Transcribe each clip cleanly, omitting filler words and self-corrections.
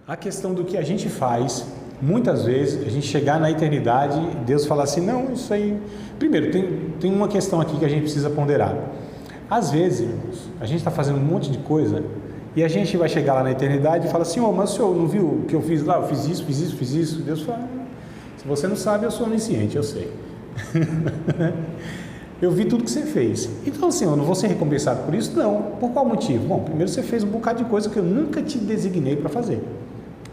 A questão do que a gente faz, muitas vezes, a gente chegar na eternidade, Deus fala assim, não, isso aí... Primeiro, tem uma questão aqui que a gente precisa ponderar. Às vezes, irmãos, a gente está fazendo um monte de coisa e a gente vai chegar lá na eternidade e fala assim, mas o senhor não viu o que eu fiz lá? Eu fiz isso, fiz isso, fiz isso. Deus fala, se você não sabe, eu sou onisciente, eu sei. Eu vi tudo que você fez. Então, assim, eu não vou ser recompensado por isso? Não. Por qual motivo? Bom, primeiro você fez um bocado de coisa que eu nunca te designei para fazer.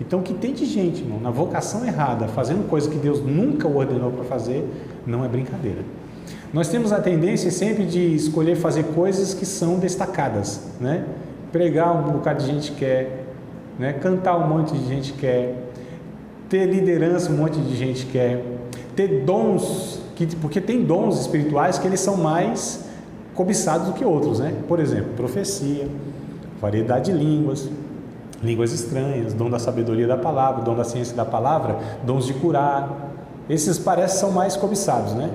Então, o que tem de gente, irmão, na vocação errada, fazendo coisa que Deus nunca o ordenou para fazer, não é brincadeira. Nós temos a tendência sempre de escolher fazer coisas que são destacadas, né? Pregar um bocado de gente quer, né? Cantar um monte de gente quer, ter liderança um monte de gente quer, ter dons, porque tem dons espirituais que eles são mais cobiçados do que outros, né? Por exemplo, profecia, variedade de línguas, línguas estranhas, dom da sabedoria da palavra, dom da ciência da palavra, dons de curar. Esses parecem são mais cobiçados, né?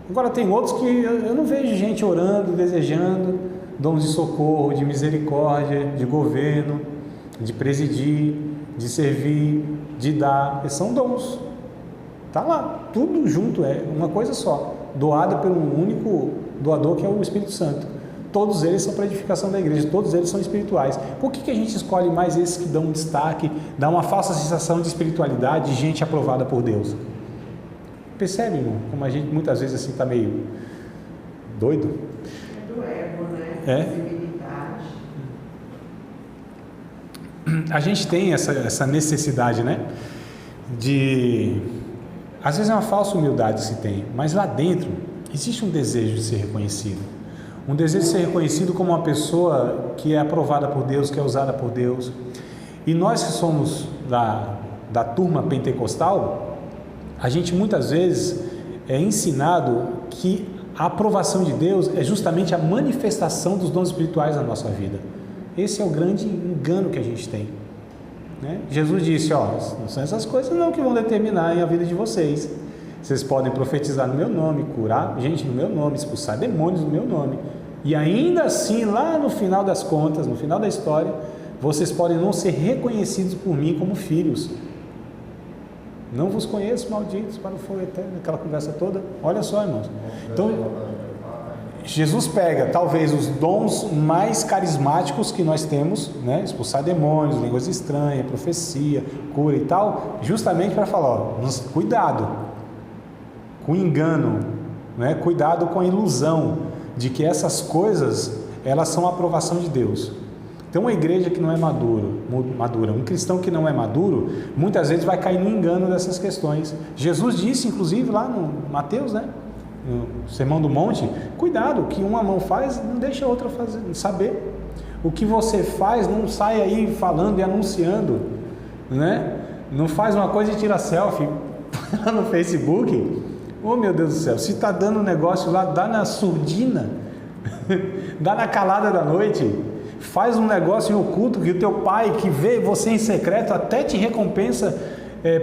Agora tem outros que eu não vejo gente orando, desejando, dons de socorro, de misericórdia, de governo, de presidir, de servir, de dar. Esses são dons. Está lá, tudo junto, é uma coisa só, doada pelo único doador que é o Espírito Santo. Todos eles são para a edificação da igreja, todos eles são espirituais. Por que a gente escolhe mais esses que dão um destaque, dá uma falsa sensação de espiritualidade, de gente aprovada por Deus? Percebe, irmão? Como a gente muitas vezes assim está meio doido? É do ego, né? É. A gente tem essa necessidade, né? Às vezes é uma falsa humildade que se tem, mas lá dentro existe um desejo de ser reconhecido. Um desejo de ser reconhecido como uma pessoa que é aprovada por Deus, que é usada por Deus. E nós que somos da turma pentecostal, a gente muitas vezes é ensinado que a aprovação de Deus é justamente a manifestação dos dons espirituais na nossa vida. Esse é o grande engano que a gente tem, né? Jesus disse, não são essas coisas não que vão determinar a vida de vocês. Vocês podem profetizar no meu nome, curar gente no meu nome, expulsar demônios no meu nome. E ainda assim, lá no final das contas, no final da história, vocês podem não ser reconhecidos por mim como filhos. Não vos conheço, malditos, para o fogo eterno, aquela conversa toda. Olha só, irmãos. Então, Jesus pega talvez os dons mais carismáticos que nós temos, né? Expulsar demônios, línguas estranhas, profecia, cura e tal, justamente para falar, cuidado com o engano, né? Cuidado com a ilusão de que essas coisas, elas são a aprovação de Deus. Então, uma igreja que não é madura, um cristão que não é maduro, muitas vezes vai cair no engano dessas questões. Jesus disse, inclusive, lá no Mateus, né? No Sermão do Monte, cuidado, o que uma mão faz, não deixa a outra saber. O que você faz, não sai aí falando e anunciando, né? Não faz uma coisa e tira selfie lá no Facebook. Oh, meu Deus do céu, se está dando um negócio lá, dá na surdina, dá na calada da noite, faz um negócio em oculto que o teu pai que vê você em secreto até te recompensa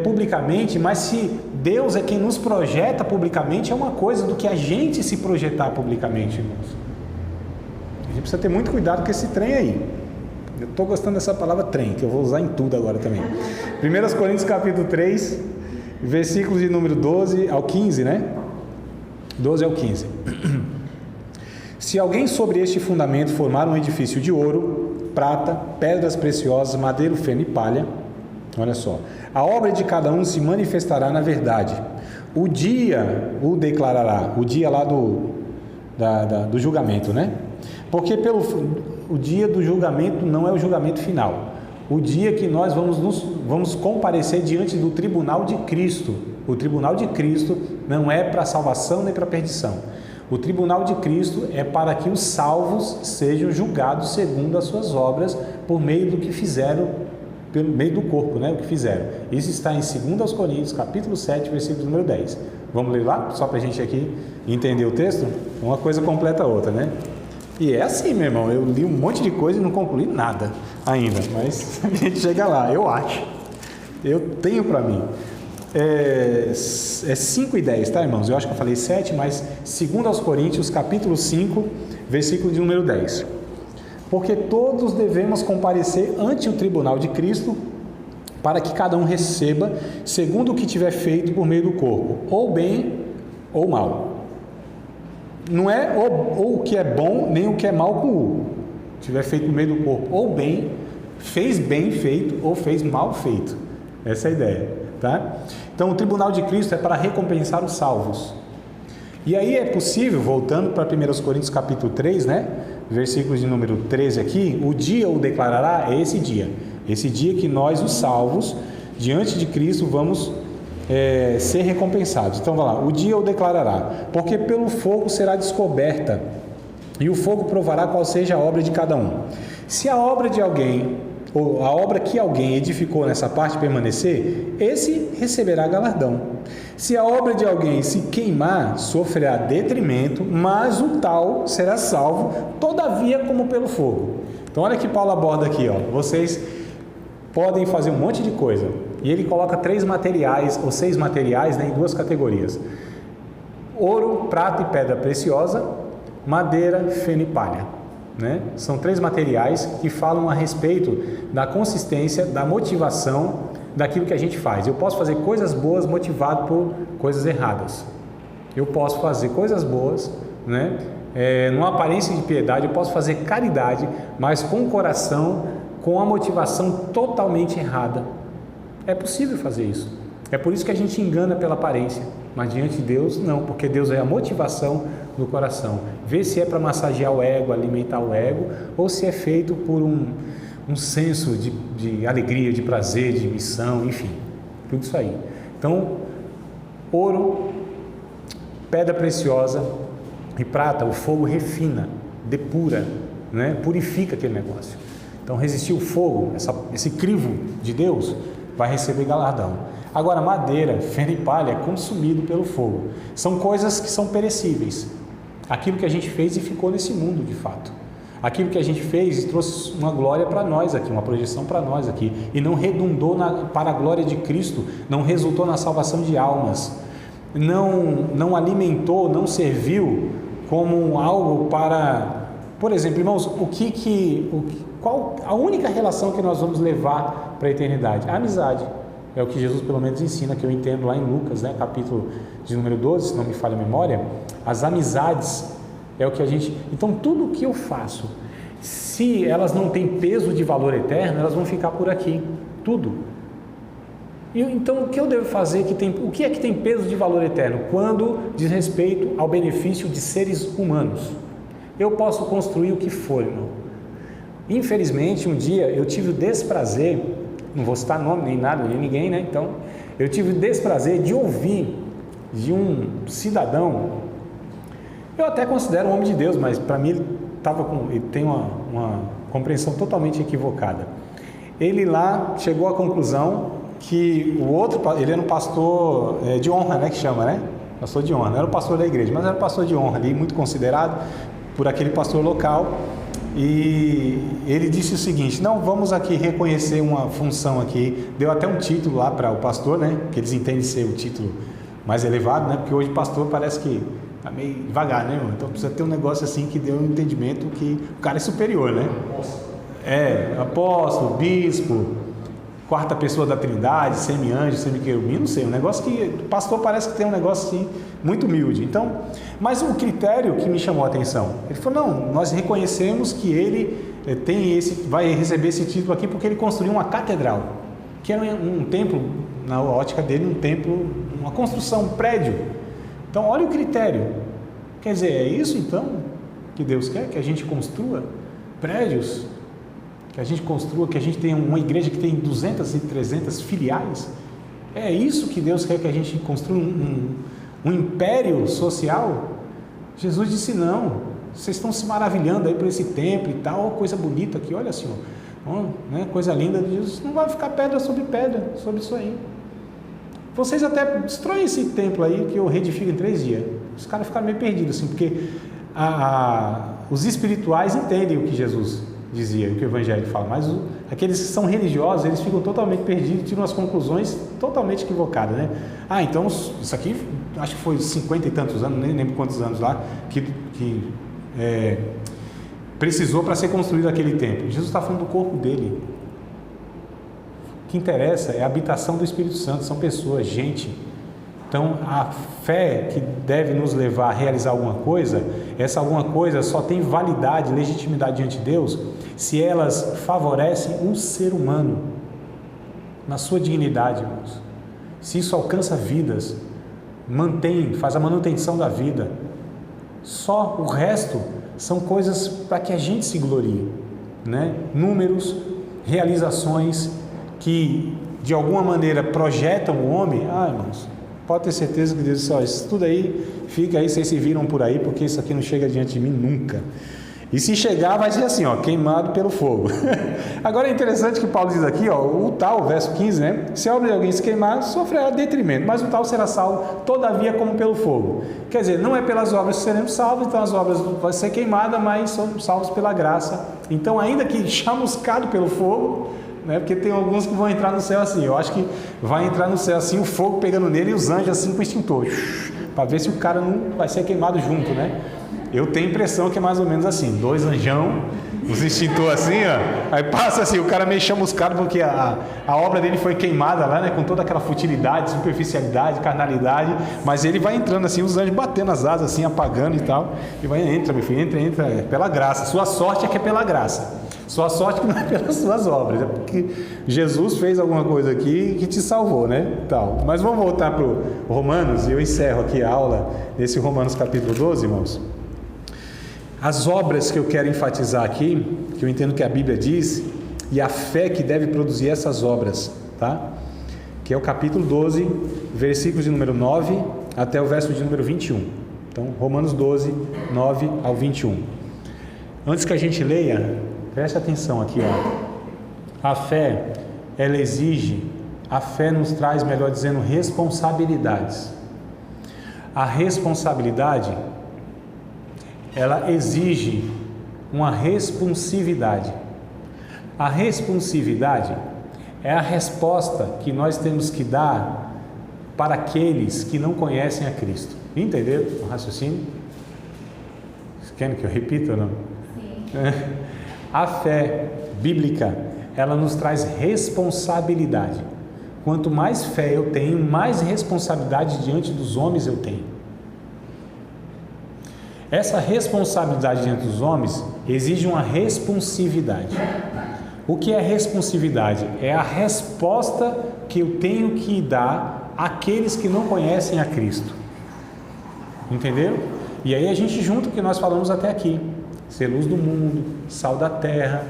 publicamente, mas se Deus é quem nos projeta publicamente, é uma coisa do que a gente se projetar publicamente, irmãos. A gente precisa ter muito cuidado com esse trem aí. Eu estou gostando dessa palavra trem, que eu vou usar em tudo agora também. 1 Coríntios capítulo 3, versículos de número 12 ao 15, né? 12 ao 15. Se alguém sobre este fundamento formar um edifício de ouro, prata, pedras preciosas, madeiro, feno e palha, olha só, a obra de cada um se manifestará na verdade. O dia o declarará, o dia lá do julgamento, né? Porque o dia do julgamento não é o julgamento final. O dia que nós vamos comparecer diante do tribunal de Cristo. O tribunal de Cristo não é para salvação nem para perdição. O tribunal de Cristo é para que os salvos sejam julgados segundo as suas obras, por meio do que fizeram, pelo meio do corpo, né? O que fizeram. Isso está em 2 Coríntios, capítulo 7, versículo número 10. Vamos ler lá, só para a gente aqui entender o texto? Uma coisa completa a outra, né? E é assim, meu irmão, eu li um monte de coisa e não concluí nada ainda, mas a gente chega lá, eu acho. Eu tenho para mim. É 5 e 10, tá, irmãos? Eu acho que eu falei 7, mas 2 Coríntios, capítulo 5, versículo de número 10. Porque todos devemos comparecer ante o tribunal de Cristo, para que cada um receba segundo o que tiver feito por meio do corpo, ou bem ou mal. Não é ou o que é bom, nem o que é mal com o. Tiver feito por meio do corpo, ou bem, fez bem feito, ou fez mal feito. Essa é a ideia, tá? Então, o tribunal de Cristo é para recompensar os salvos. E aí é possível, voltando para 1 Coríntios capítulo 3, né? Versículos de número 13 aqui, o dia o declarará, é esse dia que nós, os salvos, diante de Cristo, vamos ser recompensados. Então, vai lá, o dia o declarará, porque pelo fogo será descoberta, e o fogo provará qual seja a obra de cada um. Se a obra de alguém, ou a obra que alguém edificou nessa parte permanecer, esse receberá galardão. Se a obra de alguém se queimar, sofrerá detrimento, mas o tal será salvo, todavia como pelo fogo. Então olha que Paulo aborda aqui, ó. Vocês podem fazer um monte de coisa, e ele coloca 3 materiais, ou 6 materiais, né, em 2 categorias: ouro, prata e pedra preciosa, madeira, feno e palha. Né? São 3 materiais que falam a respeito da consistência, da motivação daquilo que a gente faz. Eu posso fazer coisas boas motivado por coisas erradas. Eu posso fazer coisas boas, né? Numa aparência de piedade. Eu posso fazer caridade, mas com o coração, com a motivação totalmente errada. É possível fazer isso. É por isso que a gente engana pela aparência, mas diante de Deus não, porque Deus é a motivação do coração. Vê se é para massagear o ego, alimentar o ego, ou se é feito por um senso de alegria, de prazer, de missão, enfim, tudo isso aí. Então, ouro, pedra preciosa e prata, o fogo refina, depura, né? Purifica aquele negócio. Então, resistir o fogo, esse crivo de Deus, vai receber galardão. Agora, madeira, feno e palha é consumido pelo fogo. São coisas que são perecíveis. Aquilo que a gente fez e ficou nesse mundo, de fato. Aquilo que a gente fez e trouxe uma glória para nós aqui, uma projeção para nós aqui. E não redundou para a glória de Cristo, não resultou na salvação de almas. Não alimentou, não serviu como algo para... Por exemplo, irmãos, qual a única relação que nós vamos levar para a eternidade? A amizade. É o que Jesus pelo menos ensina, que eu entendo lá em Lucas, né, capítulo de número 12, se não me falha a memória. As amizades é o que a gente... Então, tudo o que eu faço, se elas não têm peso de valor eterno, elas vão ficar por aqui, tudo. Então, o que eu devo fazer, o que é que tem peso de valor eterno? Quando diz respeito ao benefício de seres humanos. Eu posso construir o que for, irmão. Infelizmente, um dia eu tive o desprazer, não vou citar nome nem nada de ninguém, né? Então, eu tive o desprazer de ouvir de um cidadão, eu até considero um homem de Deus, mas para mim ele tem uma compreensão totalmente equivocada. Ele lá chegou à conclusão que o outro, ele era um pastor de honra, né? Que chama, né? Pastor de honra, não era o pastor da igreja, mas era o pastor de honra ali, muito considerado por aquele pastor local. E ele disse o seguinte: não, vamos aqui reconhecer uma função aqui, deu até um título lá para o pastor, né, que eles entendem ser o título mais elevado, né, porque hoje pastor parece que tá meio devagar, né, então precisa ter um negócio assim que dê um entendimento que o cara é superior, né, apóstolo, bispo, quarta pessoa da Trindade, semi-anjo, semi-querubim, não sei, um negócio que o pastor parece que tem um negócio assim, muito humilde. Então, mas o critério que me chamou a atenção, ele falou: não, nós reconhecemos que ele vai receber esse título aqui porque ele construiu uma catedral, que era um templo, na ótica dele, um templo, uma construção, um prédio. Então, olha o critério. Quer dizer, é isso então que Deus quer? Que a gente construa prédios? Que a gente construa, que a gente tenha uma igreja que tem 200 e 300 filiais? É isso que Deus quer, que a gente construa um império social? Jesus disse: não, vocês estão se maravilhando aí por esse templo e tal, coisa bonita aqui, olha assim, né, coisa linda de Jesus. Não vai ficar pedra sobre isso aí. Vocês até destroem esse templo aí que eu reedifico em 3 dias. Os caras ficaram meio perdidos assim, porque os espirituais entendem o que Jesus dizia, o que o Evangelho fala, mas aqueles que são religiosos, eles ficam totalmente perdidos e tiram as conclusões totalmente equivocadas, né? Então isso aqui, acho que foi 50 e tantos anos, nem lembro quantos anos lá, que precisou para ser construído aquele templo. Jesus está falando do corpo dele, que interessa é a habitação do Espírito Santo, são pessoas, gente. Então, a fé que deve nos levar a realizar alguma coisa, essa alguma coisa só tem validade, legitimidade diante de Deus, se elas favorecem um ser humano, na sua dignidade, irmãos. Se isso alcança vidas, faz a manutenção da vida, só o resto são coisas para que a gente se glorie, né? Números, realizações que de alguma maneira projetam o homem. Irmãos, pode ter certeza que Deus disse: isso tudo aí, fica aí, vocês se viram por aí, porque isso aqui não chega diante de mim nunca. E se chegar, vai ser assim, queimado pelo fogo. Agora é interessante que Paulo diz aqui, o tal, verso 15, né? Se a obra de alguém se queimar, sofrerá detrimento, mas o tal será salvo, todavia, como pelo fogo. Quer dizer, não é pelas obras que seremos salvos, então as obras vão ser queimadas, mas somos salvos pela graça. Então, ainda que chamuscado pelo fogo, né? Porque tem alguns que vão entrar no céu assim, eu acho que vai entrar no céu assim, o fogo pegando nele e os anjos assim com o extintor, para ver se o cara não vai ser queimado junto, né? Eu tenho a impressão que é mais ou menos assim, 2 anjão, os extintor assim, aí passa assim, o cara meio chamuscado porque a obra dele foi queimada lá, né, com toda aquela futilidade, superficialidade, carnalidade, mas ele vai entrando assim, os anjos batendo as asas assim, apagando e tal, e vai, entra, meu filho, entra, pela graça. Sua sorte é que é pela graça, sua sorte que não é pelas suas obras, é porque Jesus fez alguma coisa aqui que te salvou, né, tal. Mas vamos voltar para o Romanos, e eu encerro aqui a aula nesse Romanos capítulo 12, irmãos. As obras que eu quero enfatizar aqui, que eu entendo que a Bíblia diz, e a fé que deve produzir essas obras, tá? Que é o capítulo 12, versículos de número 9 até o verso de número 21. Então, Romanos 12, 9 ao 21. Antes que a gente leia, preste atenção aqui, A fé, ela exige, a fé nos traz, melhor dizendo, responsabilidades. A responsabilidade, ela exige uma responsividade. A responsividade é a resposta que nós temos que dar para aqueles que não conhecem a Cristo. Entenderam o raciocínio? Querem que eu repita ou não? Sim. A fé bíblica, ela nos traz responsabilidade. Quanto mais fé eu tenho, mais responsabilidade diante dos homens eu tenho. Essa responsabilidade diante dos homens exige uma responsividade. O que é responsividade? É a resposta que eu tenho que dar àqueles que não conhecem a Cristo. Entenderam? E aí a gente junta o que nós falamos até aqui. Ser luz do mundo, sal da terra.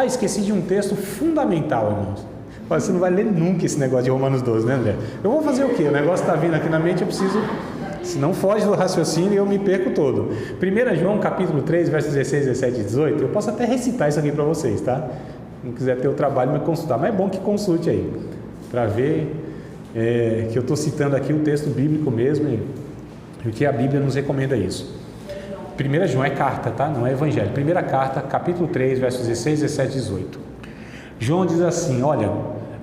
Esqueci de um texto fundamental, irmãos. Você não vai ler nunca esse negócio de Romanos 12, né, André? Eu vou fazer o quê? O negócio está vindo aqui na mente, eu preciso... Se não foge do raciocínio, eu me perco todo. 1 João capítulo 3, versos 16, 17 e 18, eu posso até recitar isso aqui para vocês, tá? Se não quiser ter o trabalho, me consultar, mas é bom que consulte aí, para ver que eu estou citando aqui o texto bíblico mesmo, e o que a Bíblia nos recomenda isso. 1 João é carta, tá? Não é evangelho. Primeira carta, capítulo 3, versos 16, 17 e 18. João diz assim: olha,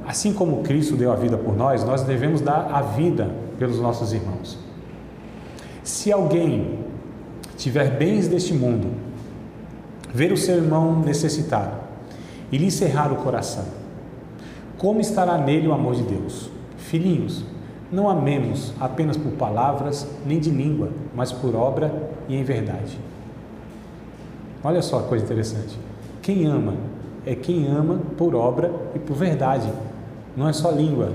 assim como Cristo deu a vida por nós, nós devemos dar a vida pelos nossos irmãos. Se alguém tiver bens deste mundo, ver o seu irmão necessitado e lhe cerrar o coração, como estará nele o amor de Deus? Filhinhos, não amemos apenas por palavras, nem de língua, mas por obra e em verdade. Olha só que coisa interessante. Quem ama é quem ama por obra e por verdade, não é só língua.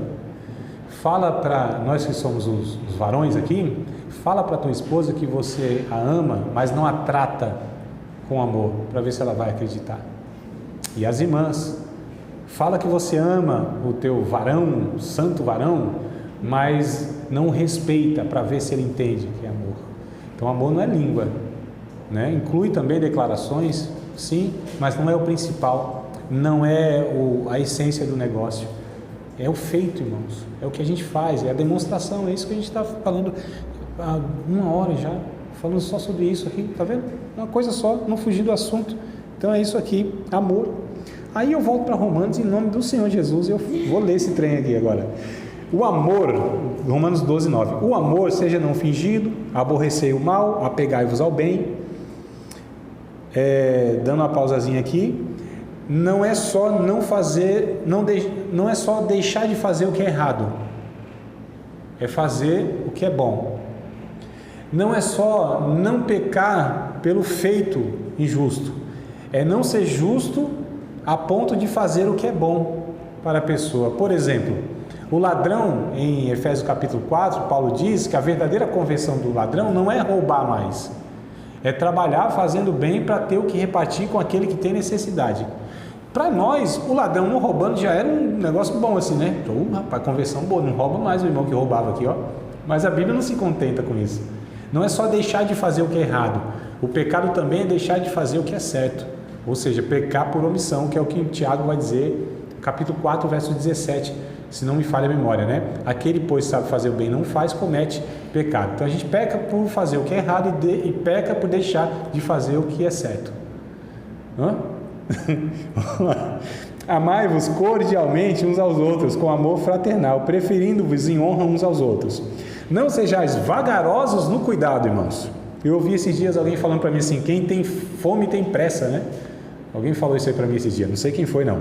Fala para nós que somos os varões aqui, fala para tua esposa que você a ama, mas não a trata com amor, para ver se ela vai acreditar. E as irmãs, fala que você ama o teu varão, santo varão, mas não o respeita, para ver se ele entende que é amor. Então amor não é língua, né? Inclui também declarações, sim, mas não é o principal, não é a essência do negócio. É o feito, irmãos, é o que a gente faz, é a demonstração, é isso que a gente está falando há 1 hora já, falando só sobre isso aqui, tá vendo? Uma coisa só, não fugir do assunto. Então é isso aqui, amor. Aí eu volto para Romanos em nome do Senhor Jesus, eu vou ler esse trem aqui agora. O amor, Romanos 12, 9, o amor seja não fingido, aborrecei o mal, apegai-vos ao bem. Dando uma pausazinha aqui, não é só não fazer, não é só deixar de fazer o que é errado, é fazer o que é bom. Não é só não pecar pelo feito injusto, é não ser justo a ponto de fazer o que é bom para a pessoa. Por exemplo, o ladrão, em Efésios capítulo 4, Paulo diz que a verdadeira conversão do ladrão não é roubar mais, é trabalhar fazendo bem para ter o que repartir com aquele que tem necessidade. Para nós, o ladrão não roubando já era um negócio bom assim, né? Rapaz, conversão boa, não rouba mais o irmão que roubava aqui, ó. Mas a Bíblia não se contenta com isso. Não é só deixar de fazer o que é errado, o pecado também é deixar de fazer o que é certo, ou seja, pecar por omissão, que é o que Tiago vai dizer, capítulo 4, verso 17, se não me falha a memória, né? Aquele, pois, sabe fazer o bem não faz, comete pecado. Então a gente peca por fazer o que é errado e peca por deixar de fazer o que é certo. Amai-vos cordialmente uns aos outros com amor fraternal, preferindo-vos em honra uns aos outros. Não sejais vagarosos no cuidado, irmãos. Eu ouvi esses dias alguém falando para mim assim: quem tem fome tem pressa, né? Alguém falou isso aí para mim esses dias, não sei quem foi não.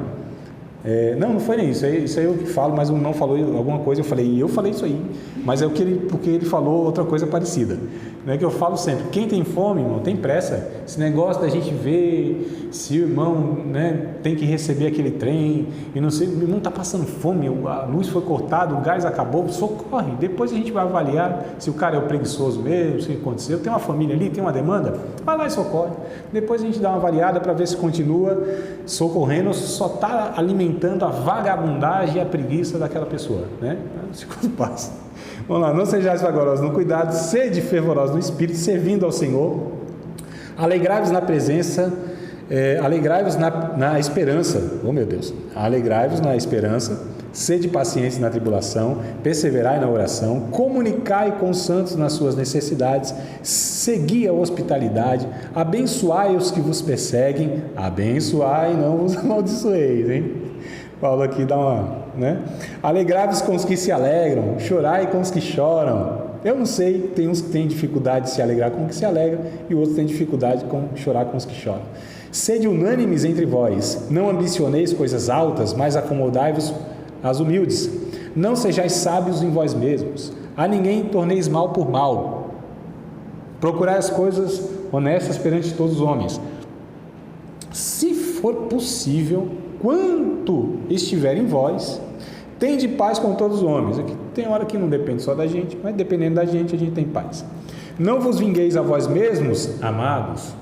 Não foi nem isso, isso aí eu que falo, mas não falou alguma coisa, eu falei isso aí, mas é porque ele falou outra coisa parecida, né? Que eu falo sempre, quem tem fome, irmão, tem pressa. Esse negócio da gente ver se o irmão, né, tem que receber aquele trem, e não sei, o irmão está passando fome, a luz foi cortada, o gás acabou, socorre, depois a gente vai avaliar se o cara é o preguiçoso mesmo, se aconteceu, tem uma família ali, tem uma demanda, vai lá e socorre, depois a gente dá uma avaliada para ver se continua socorrendo ou se só está alimentando a vagabundagem e a preguiça daquela pessoa, né? Segundo passo. Vamos lá, não sejais vagarosos no cuidado, sede fervorosos no espírito, servindo ao Senhor, alegrai-vos na presença, alegrai-vos na esperança, oh meu Deus, alegrai-vos na esperança, sede pacientes na tribulação, perseverai na oração, comunicai com os santos nas suas necessidades, segui a hospitalidade, abençoai os que vos perseguem, abençoai, não vos amaldiçoeis, hein? Paulo aqui dá uma, né? Alegrai-vos com os que se alegram, chorai com os que choram. Eu não sei, tem uns que têm dificuldade de se alegrar com os que se alegram e outros têm dificuldade de chorar com os que choram. Sede unânimes entre vós, não ambicioneis coisas altas, mas acomodai-vos às humildes. Não sejais sábios em vós mesmos, a ninguém torneis mal por mal. Procurai as coisas honestas perante todos os homens. Se for possível, quanto estiver em vós, tende paz com todos os homens. Aqui tem hora que não depende só da gente, mas dependendo da gente, a gente tem paz. Não vos vingueis a vós mesmos, amados,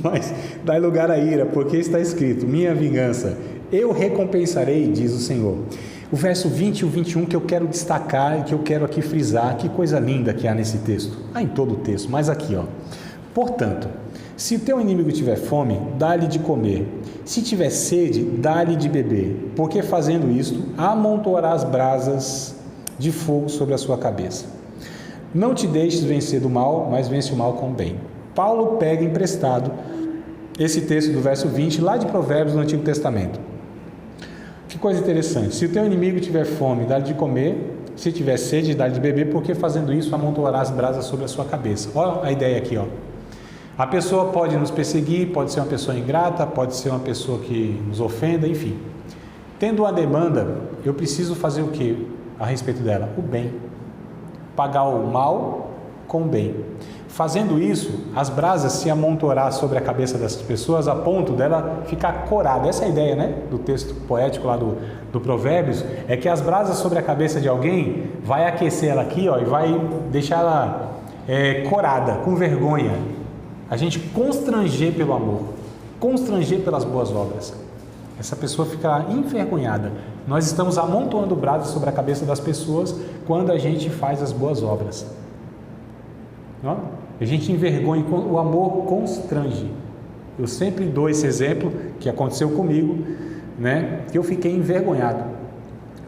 mas dai lugar à ira, porque está escrito: minha vingança, eu recompensarei, diz o Senhor. O verso 20 e o 21 que eu quero destacar e que eu quero aqui frisar, que coisa linda que há nesse texto. Há em todo o texto, mas aqui, ó. Portanto, se o teu inimigo tiver fome, dá-lhe de comer. Se tiver sede, dá-lhe de beber, porque fazendo isto, amontoarás brasas de fogo sobre a sua cabeça. Não te deixes vencer do mal, mas vence o mal com o bem. Paulo pega emprestado esse texto do verso 20, lá de Provérbios do Antigo Testamento. Que coisa interessante. Se o teu inimigo tiver fome, dá-lhe de comer. Se tiver sede, dá-lhe de beber, porque fazendo isso, amontoarás brasas sobre a sua cabeça. Olha a ideia aqui, ó. A pessoa pode nos perseguir, pode ser uma pessoa ingrata, pode ser uma pessoa que nos ofenda, enfim. Tendo uma demanda, eu preciso fazer o que a respeito dela? O bem. Pagar o mal com o bem. Fazendo isso, as brasas se amontoarão sobre a cabeça dessas pessoas a ponto dela ficar corada. Essa é a ideia, né, do texto poético lá do Provérbios, é que as brasas sobre a cabeça de alguém vai aquecer ela aqui, ó, e vai deixar ela corada, com vergonha. A gente constranger pelo amor, constranger pelas boas obras. Essa pessoa fica envergonhada. Nós estamos amontoando brasas sobre a cabeça das pessoas quando a gente faz as boas obras. Não? A gente envergonha, o amor constrange. Eu sempre dou esse exemplo que aconteceu comigo, né? Que eu fiquei envergonhado.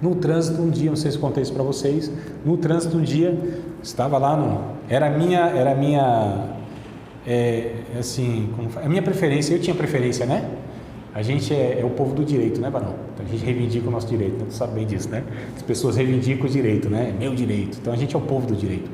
No trânsito um dia, não sei se contei isso para vocês, no trânsito um dia, estava lá, era minha assim, a minha preferência, eu tinha preferência, né? A gente é o povo do direito, né, Barão? Então a gente reivindica o nosso direito, né? Tu sabe bem disso, né? As pessoas reivindicam o direito, né? É meu direito. Então a gente é o povo do direito.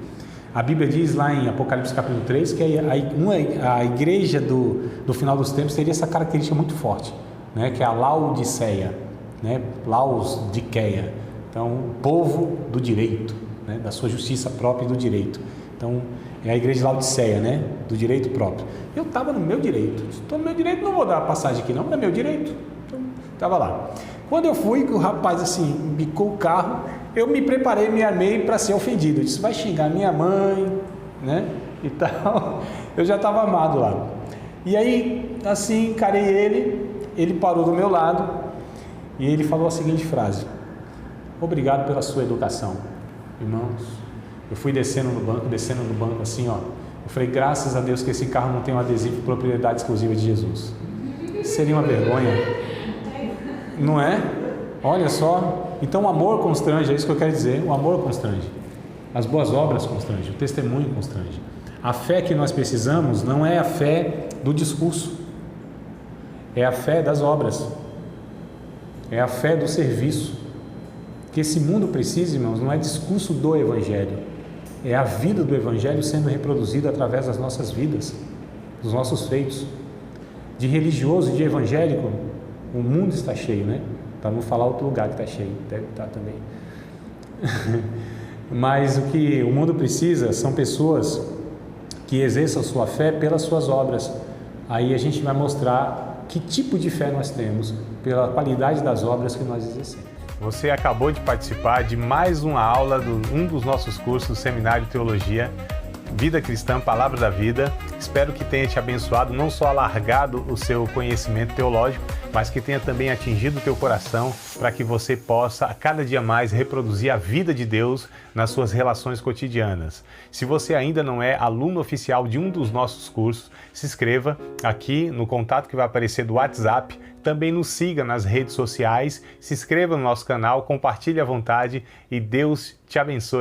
A Bíblia diz lá em Apocalipse capítulo 3 que a igreja do final dos tempos teria essa característica muito forte. né, que é a Laodiceia, né, Laodiceia. Então, povo do direito, né, da sua justiça própria e do direito. Então, é a igreja de Laodiceia, né, do direito próprio. Eu estava no meu direito. Estou no meu direito, não vou dar passagem aqui não, é meu direito. Então, estava lá. Quando eu fui, que o rapaz assim, bicou o carro, eu me preparei, me armei para ser ofendido. Eu disse, vai xingar minha mãe, né, e tal. Eu já estava armado lá. E aí, assim, encarei ele parou do meu lado e ele falou a seguinte frase: obrigado pela sua educação. Irmãos, eu fui descendo no banco assim, ó. Eu falei, graças a Deus que esse carro não tem um adesivo de propriedade exclusiva de Jesus. Seria uma vergonha, não é? Olha só. Então o amor constrange, é isso que eu quero dizer. O amor constrange. As boas obras constrangem, o testemunho constrange. A fé que nós precisamos não é a fé do discurso, é a fé das obras, é a fé do serviço. O que esse mundo precisa, irmãos, não é discurso do Evangelho, é a vida do Evangelho sendo reproduzida através das nossas vidas, dos nossos feitos. De religioso e de evangélico, o mundo está cheio, né? Para não falar outro lugar que está cheio, deve estar também. Mas o que o mundo precisa são pessoas que exerçam sua fé pelas suas obras. Aí a gente vai mostrar que tipo de fé nós temos pela qualidade das obras que nós exercemos. Você acabou de participar de mais uma aula de um dos nossos cursos do Seminário de Teologia, Vida Cristã, Palavra da Vida. Espero que tenha te abençoado, não só alargado o seu conhecimento teológico, mas que tenha também atingido o teu coração para que você possa a cada dia mais reproduzir a vida de Deus nas suas relações cotidianas. Se você ainda não é aluno oficial de um dos nossos cursos, se inscreva aqui no contato que vai aparecer do WhatsApp. Também nos siga nas redes sociais, se inscreva no nosso canal, compartilhe à vontade e Deus te abençoe.